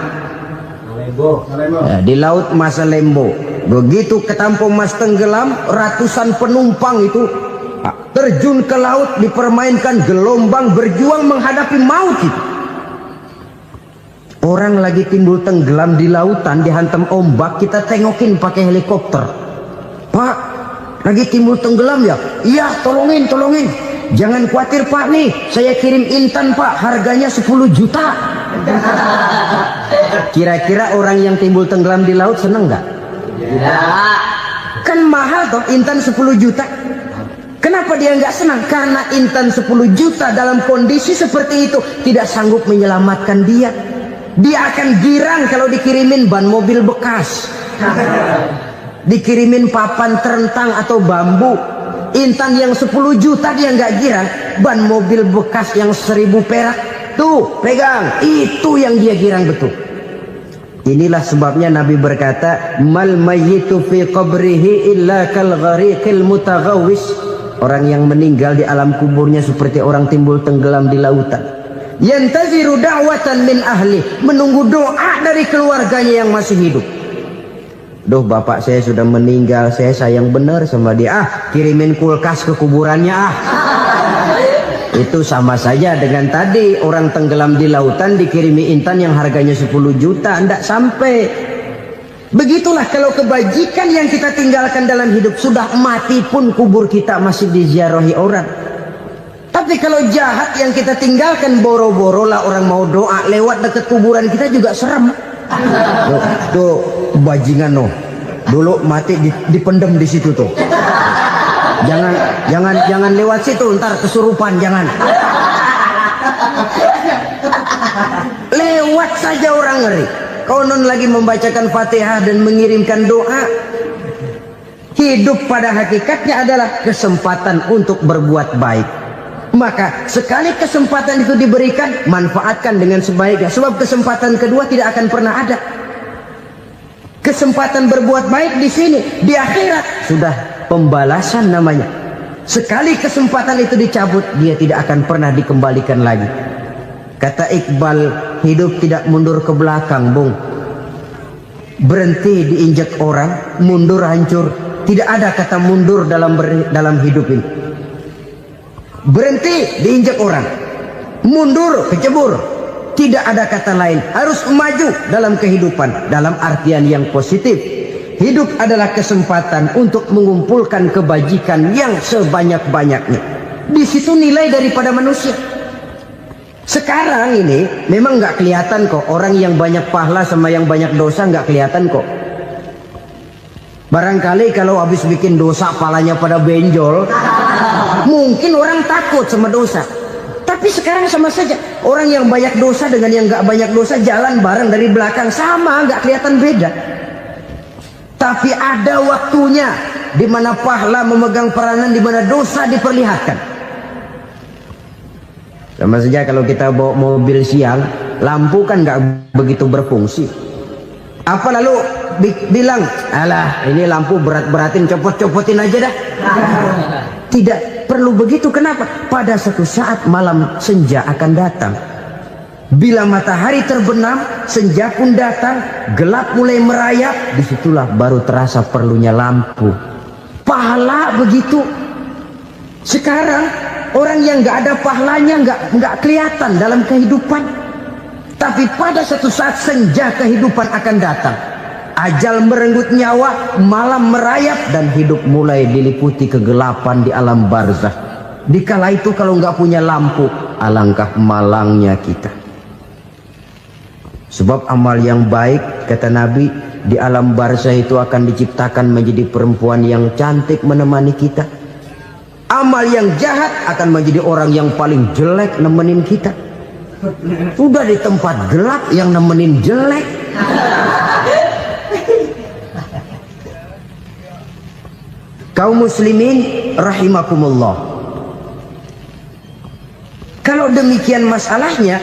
Lembo. Di laut Masa Lembo. Begitu ketampung Mas tenggelam, ratusan penumpang itu terjun ke laut, dipermainkan gelombang, berjuang menghadapi maut itu. Orang lagi timbul tenggelam di lautan, dihantam ombak, kita tengokin pakai helikopter. Pak, lagi timbul tenggelam ya? Iya, tolongin. Jangan khawatir Pak, nih saya kirim intan Pak, harganya 10 juta. Kira-kira orang yang timbul tenggelam di laut seneng nggak? Tidak. Kan mahal toh intan 10 juta. Kenapa dia nggak senang? Karena intan 10 juta dalam kondisi seperti itu tidak sanggup menyelamatkan dia. Dia akan girang kalau dikirimin ban mobil bekas, dikirimin papan terentang atau bambu. Intan yang 10 juta dia nggak girang, ban mobil bekas yang 1000 perak tuh pegang, itu yang dia girang betul. Inilah sebabnya Nabi berkata, mal mayyitu fi qabrihi illa kal ghariqil mutaghawwis. Orang yang meninggal di alam kuburnya seperti orang timbul tenggelam di lautan. Yantaziru da'watan min ahli, menunggu doa dari keluarganya yang masih hidup. Duh, bapak saya sudah meninggal, saya sayang benar sama dia. Kirimin kulkas ke kuburannya Itu sama saja dengan tadi orang tenggelam di lautan dikirimi intan yang harganya 10 juta, ndak sampai. Begitulah kalau kebajikan yang kita tinggalkan dalam hidup, sudah mati pun kubur kita masih diziarahi orang. Tapi kalau jahat yang kita tinggalkan, boro-boro lah orang mau doa lewat dekat kuburan kita juga serem. Tuh bajingan no, dulu mati dipendem di situ tuh. Jangan lewat situ, ntar kesurupan, jangan. Lewat saja orang ngeri. Konon lagi membacakan Fatihah dan mengirimkan doa. Hidup pada hakikatnya adalah kesempatan untuk berbuat baik. Maka sekali kesempatan itu diberikan, manfaatkan dengan sebaiknya. Sebab kesempatan kedua tidak akan pernah ada. Kesempatan berbuat baik di sini, di akhirat sudah pembalasan namanya. Sekali kesempatan itu dicabut, dia tidak akan pernah dikembalikan lagi. Kata Iqbal, hidup tidak mundur ke belakang, Bung. Berhenti diinjak orang, mundur hancur. Tidak ada kata mundur dalam hidup ini. Berhenti diinjak orang, mundur kecebur. Tidak ada kata lain, harus maju dalam kehidupan dalam artian yang positif. Hidup adalah kesempatan untuk mengumpulkan kebajikan yang sebanyak-banyaknya. Di situ nilai daripada manusia. Sekarang ini memang nggak kelihatan kok, orang yang banyak pahala sama yang banyak dosa nggak kelihatan kok. Barangkali kalau habis bikin dosa palanya pada benjol, mungkin orang takut sama dosa. Tapi sekarang sama saja, orang yang banyak dosa dengan yang nggak banyak dosa jalan bareng dari belakang, sama, nggak kelihatan beda. Tapi ada waktunya di mana pahala memegang peranan, di mana dosa diperlihatkan. Sama saja kalau kita bawa mobil siang, lampu kan nggak begitu berfungsi. Apa lalu bilang, alah ini lampu berat-beratin, copot-copotin aja dah. Tidak perlu begitu. Kenapa? Pada suatu saat malam senja akan datang. Bila matahari terbenam, senja pun datang, gelap mulai merayap, disitulah baru terasa perlunya lampu. Pahala begitu. Sekarang orang yang nggak ada pahalanya nggak kelihatan dalam kehidupan. Tapi pada suatu saat senja kehidupan akan datang. Ajal merenggut nyawa, malam merayap, dan hidup mulai diliputi kegelapan di alam barzah. Dikala itu kalau nggak punya lampu, alangkah malangnya kita. Sebab amal yang baik, kata Nabi, di alam barzah itu akan diciptakan menjadi perempuan yang cantik menemani kita. Amal yang jahat akan menjadi orang yang paling jelek nemenin kita. Sudah di tempat gelap yang nemenin jelek. Kaum muslimin rahimakumullah. Kalau demikian masalahnya,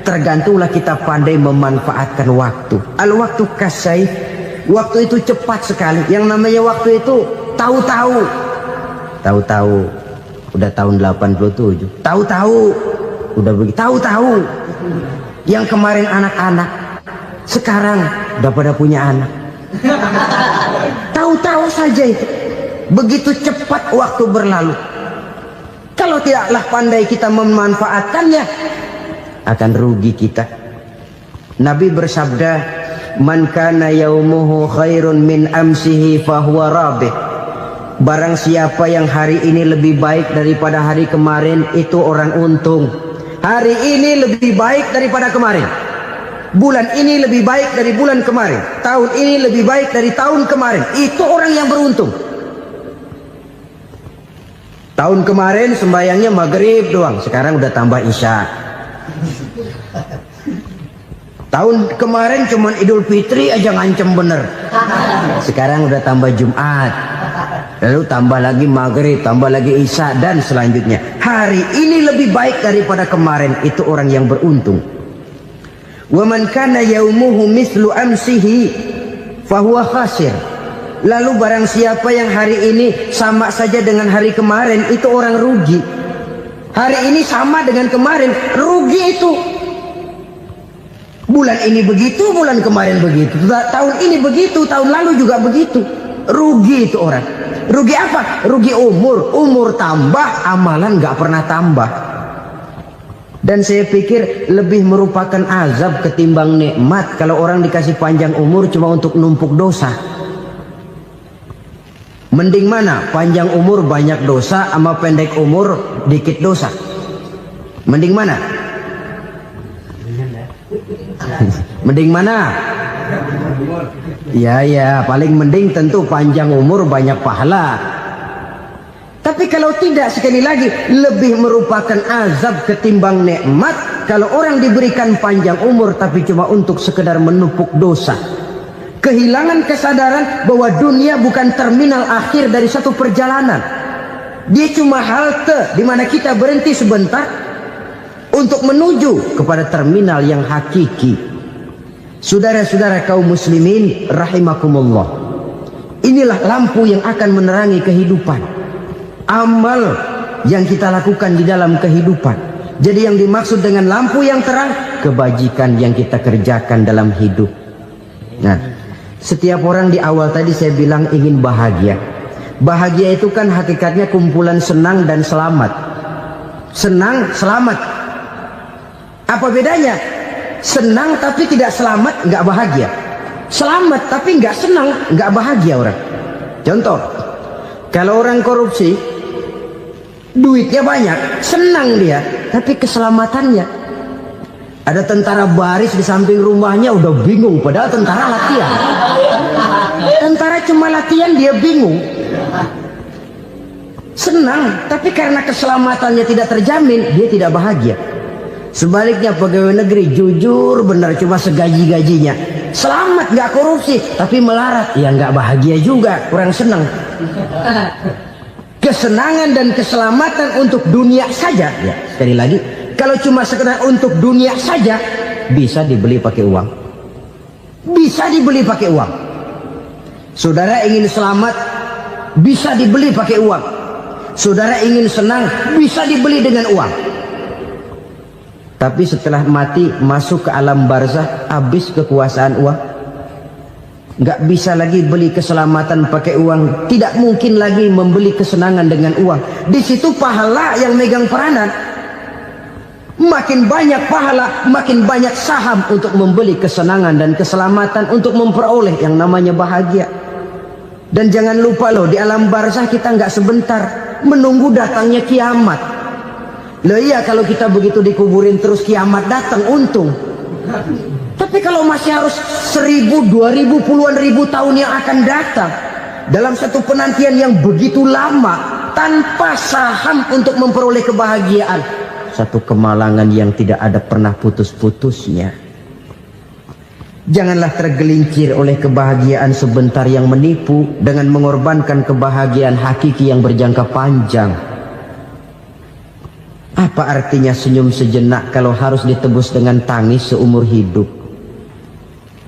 tergantunglah kita pandai memanfaatkan waktu. Al-waktu kasayf. Waktu itu cepat sekali. Yang namanya waktu itu tahu-tahu. Tahu-tahu. Udah tahun 87. Tahu-tahu. Udah begitu. Tahu-tahu. Yang kemarin anak-anak, sekarang udah pada punya anak. Tahu-tahu saja itu. Begitu cepat waktu berlalu. Kalau tidaklah pandai kita memanfaatkannya, akan rugi kita. Nabi bersabda, "Man kana yaumuhu khairun min amsihi fahuwa rabih." Barang siapa yang hari ini lebih baik daripada hari kemarin, itu orang untung. Hari ini lebih baik daripada kemarin. Bulan ini lebih baik dari bulan kemarin. Tahun ini lebih baik dari tahun kemarin. Itu orang yang beruntung. Tahun kemarin sembayangnya maghrib doang, sekarang udah tambah isya. Tahun kemarin cuman Idul Fitri aja ngancem bener, sekarang udah tambah Jumat, lalu tambah lagi maghrib, tambah lagi isya, dan selanjutnya. Hari ini lebih baik daripada kemarin, itu orang yang beruntung. Wa man kana yaumuhu mislu amsihi fahuwa khasir. Lalu barang siapa yang hari ini sama saja dengan hari kemarin, itu orang rugi. Hari ini sama dengan kemarin, rugi itu. Bulan ini begitu, bulan kemarin begitu, tahun ini begitu, tahun lalu juga begitu. Rugi itu orang. Rugi apa? Rugi umur. Umur tambah, amalan gak pernah tambah. Dan saya pikir lebih merupakan azab ketimbang nikmat kalau orang dikasih panjang umur cuma untuk numpuk dosa. Mending mana? Panjang umur banyak dosa sama pendek umur dikit dosa? Mending mana? Mending mana? Ya, paling mending tentu panjang umur banyak pahala. Tapi kalau tidak, sekali lagi, lebih merupakan azab ketimbang nikmat kalau orang diberikan panjang umur tapi cuma untuk sekedar menumpuk dosa. Kehilangan kesadaran bahwa dunia bukan terminal akhir dari satu perjalanan. Dia cuma halte di mana kita berhenti sebentar untuk menuju kepada terminal yang hakiki. Saudara-saudara kaum muslimin rahimakumullah. Inilah lampu yang akan menerangi kehidupan. Amal yang kita lakukan di dalam kehidupan. Jadi yang dimaksud dengan lampu yang terang, kebajikan yang kita kerjakan dalam hidup. Nah, setiap orang di awal tadi saya bilang ingin bahagia. Bahagia itu kan hakikatnya kumpulan senang dan selamat. Senang, selamat. Apa bedanya? Senang tapi tidak selamat, nggak bahagia. Selamat tapi nggak senang, nggak bahagia orang. Contoh, kalau orang korupsi, duitnya banyak, senang dia, tapi keselamatannya. Ada tentara baris di samping rumahnya udah bingung, padahal tentara latihan. Tentara cuma latihan, dia bingung. Senang, tapi karena keselamatannya tidak terjamin, dia tidak bahagia. Sebaliknya pegawai negeri jujur benar, cuma segaji-gajinya. Selamat, nggak korupsi, tapi melarat, ya nggak bahagia juga, kurang senang. Kesenangan dan keselamatan untuk dunia saja, ya sekali lagi. Kalau cuma sekedar untuk dunia saja, bisa dibeli pakai uang. Bisa dibeli pakai uang. Saudara ingin selamat, bisa dibeli pakai uang. Saudara ingin senang, bisa dibeli dengan uang. Tapi setelah mati, masuk ke alam barzah, habis kekuasaan uang. Nggak bisa lagi beli keselamatan pakai uang. Tidak mungkin lagi membeli kesenangan dengan uang. Di situ pahala yang megang peranan. Makin banyak pahala, makin banyak saham untuk membeli kesenangan dan keselamatan, untuk memperoleh yang namanya bahagia. Dan jangan lupa loh, di alam barzah kita nggak sebentar, menunggu datangnya kiamat. Loh iya, kalau kita begitu dikuburin terus kiamat datang, untung. Tapi kalau masih harus 1000, 2000, puluhan ribu tahun yang akan datang, dalam satu penantian yang begitu lama, tanpa saham untuk memperoleh kebahagiaan, satu kemalangan yang tidak ada pernah putus-putusnya. Janganlah tergelincir oleh kebahagiaan sebentar yang menipu dengan mengorbankan kebahagiaan hakiki yang berjangka panjang. Apa artinya senyum sejenak kalau harus ditebus dengan tangis seumur hidup?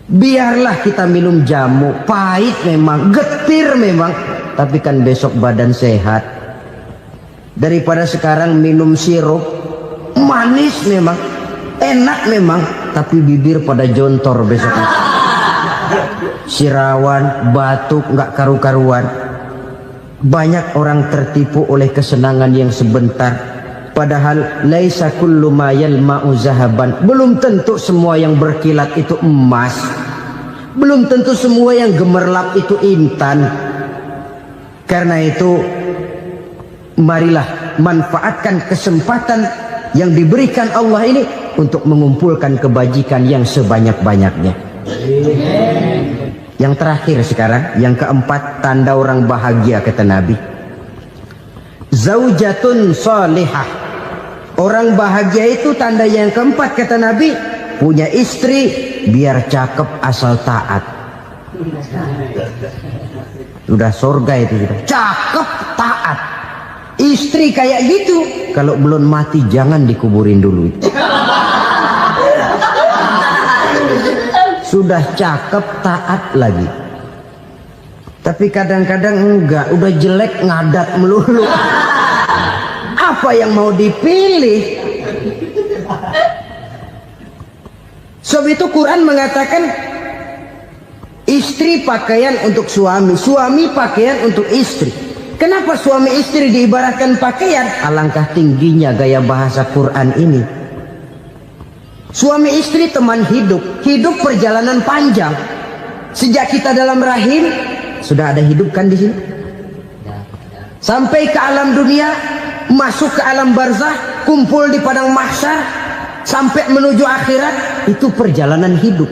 Biarlah kita minum jamu, pahit memang, getir memang, tapi kan besok badan sehat. Daripada sekarang minum sirup, manis memang, enak memang, tapi bibir pada jontor besoknya. sirawan, batuk, nggak karu-karuan. Banyak orang tertipu oleh kesenangan yang sebentar. Padahal laisa kullu ma yalma'u zahaban. Belum tentu semua yang berkilat itu emas. Belum tentu semua yang gemerlap itu intan. Karena itu marilah manfaatkan kesempatan yang diberikan Allah ini untuk mengumpulkan kebajikan yang sebanyak-banyaknya. Yang terakhir sekarang, yang keempat, tanda orang bahagia kata Nabi. Zaujatun salihah. Orang bahagia itu tanda yang keempat kata Nabi, punya istri biar cakep asal taat. Sudah surga itu sudah. Cakep taat. Istri kayak gitu, kalau belum mati jangan dikuburin dulu. Sudah cakep taat lagi. Tapi kadang-kadang enggak, udah jelek ngadat melulu. Apa yang mau dipilih? Sebab itu Quran mengatakan istri pakaian untuk suami, suami pakaian untuk istri. Kenapa suami istri diibaratkan pakaian? Alangkah tingginya gaya bahasa Quran ini. Suami istri teman hidup, hidup perjalanan panjang. Sejak kita dalam rahim sudah ada hidup kan di sini. Sampai ke alam dunia, masuk ke alam barzah, kumpul di padang mahsyar, sampai menuju akhirat, itu perjalanan hidup.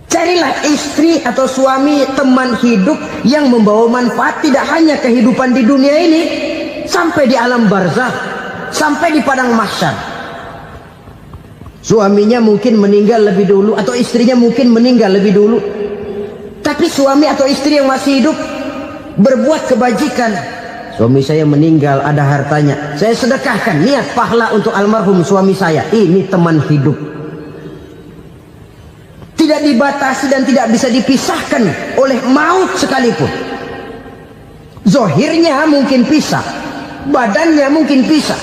Carilah istri atau suami teman hidup yang membawa manfaat tidak hanya kehidupan di dunia ini, sampai di alam barzah, sampai di padang mahsyar. Suaminya mungkin meninggal lebih dulu atau istrinya mungkin meninggal lebih dulu. Tapi suami atau istri yang masih hidup berbuat kebajikan. Suami saya meninggal, ada hartanya, saya sedekahkan, niat pahala untuk almarhum suami saya. Ini teman hidup. Tidak dibatasi dan tidak bisa dipisahkan oleh maut sekalipun. Zohirnya mungkin pisah, badannya mungkin pisah,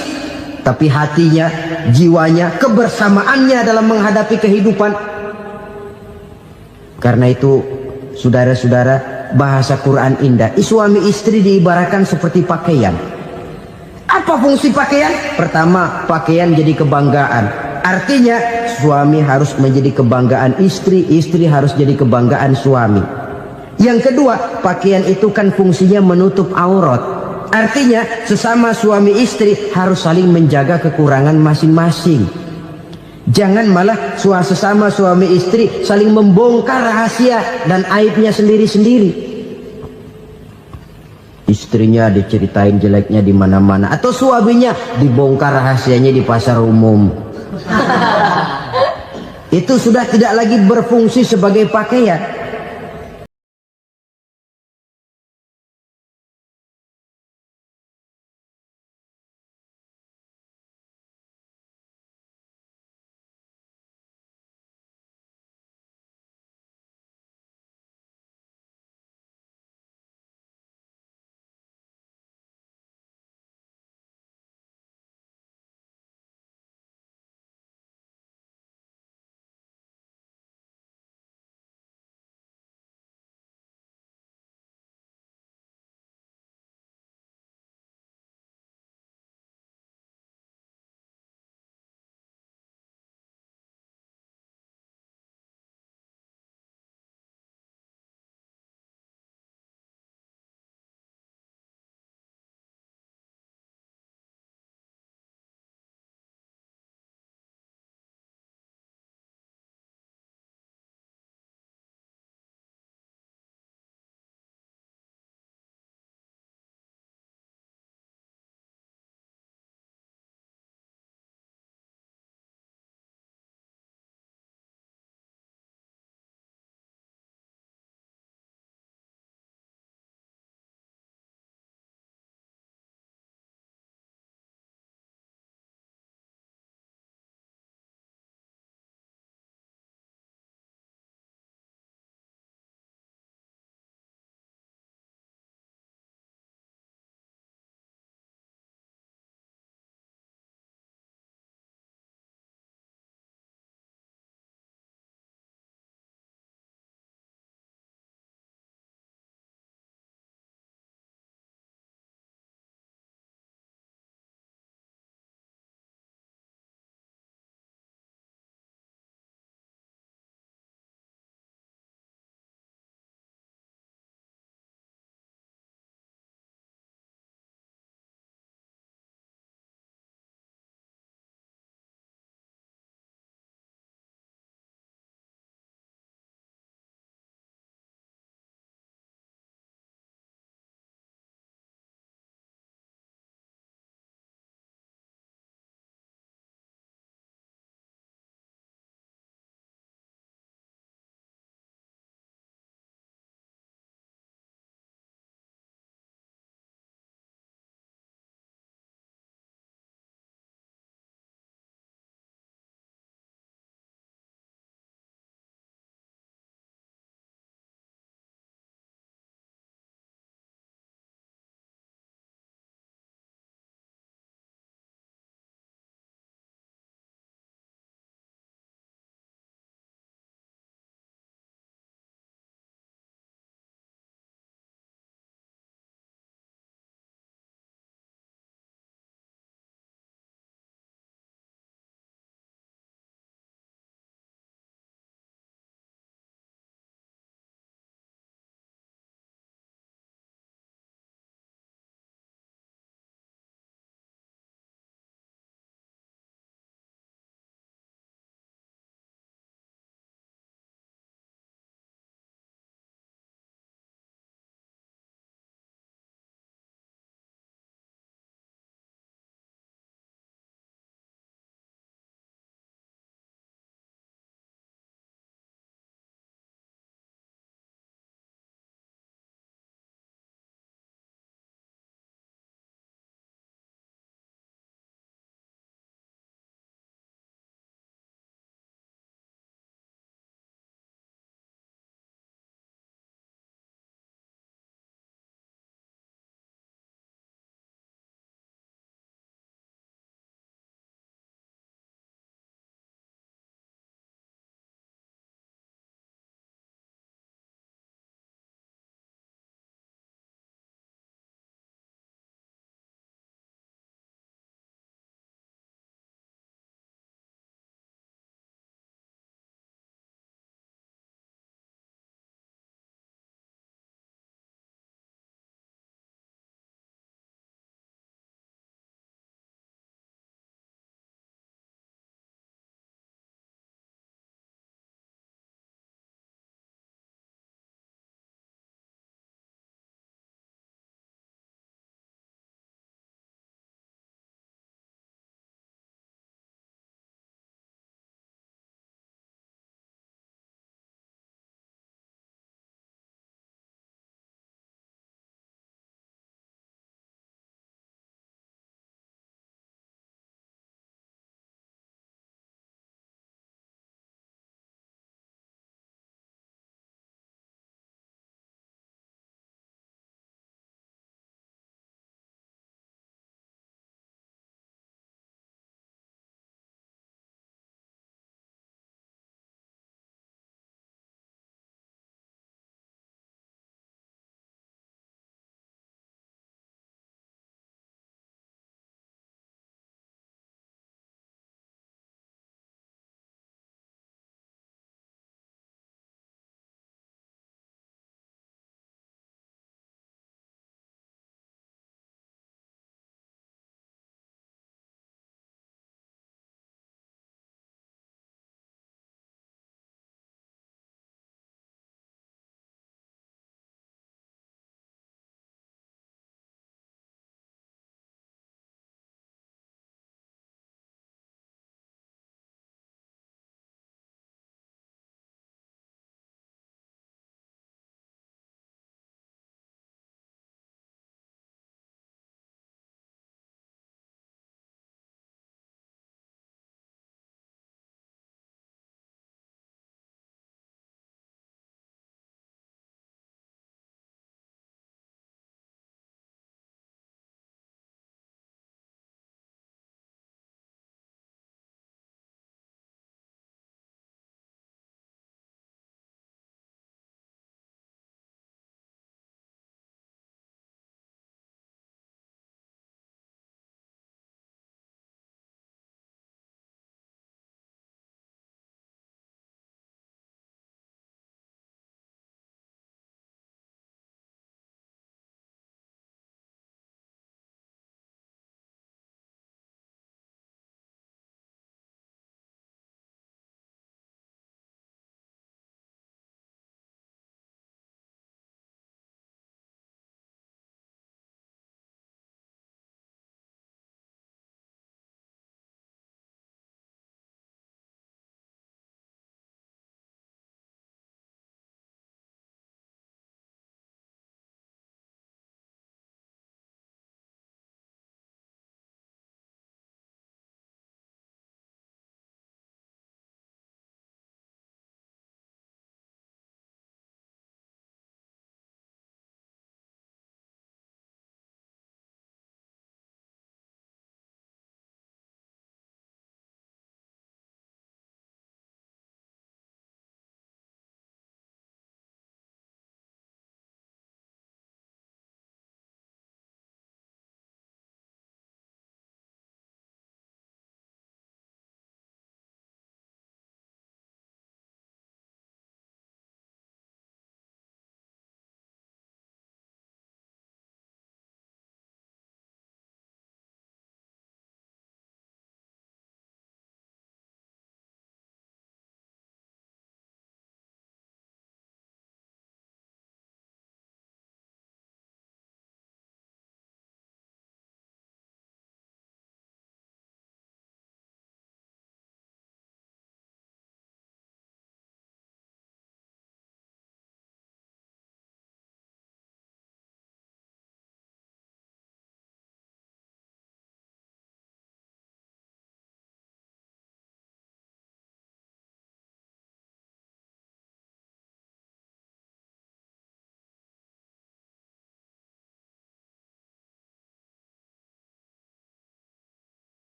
tapi hatinya, jiwanya, kebersamaannya dalam menghadapi kehidupan. Karena itu, saudara-saudara, bahasa Quran indah. Suami istri diibaratkan seperti pakaian. Apa fungsi pakaian? Pertama, pakaian jadi kebanggaan. Artinya, suami harus menjadi kebanggaan istri, istri harus jadi kebanggaan suami. Yang kedua, pakaian itu kan fungsinya menutup aurat. Artinya, sesama suami istri harus saling menjaga kekurangan masing-masing. Jangan malah sesama suami istri saling membongkar rahasia dan aibnya sendiri-sendiri. Istrinya diceritain jeleknya di mana-mana, atau suaminya dibongkar rahasianya di pasar umum. Itu sudah tidak lagi berfungsi sebagai pakaian.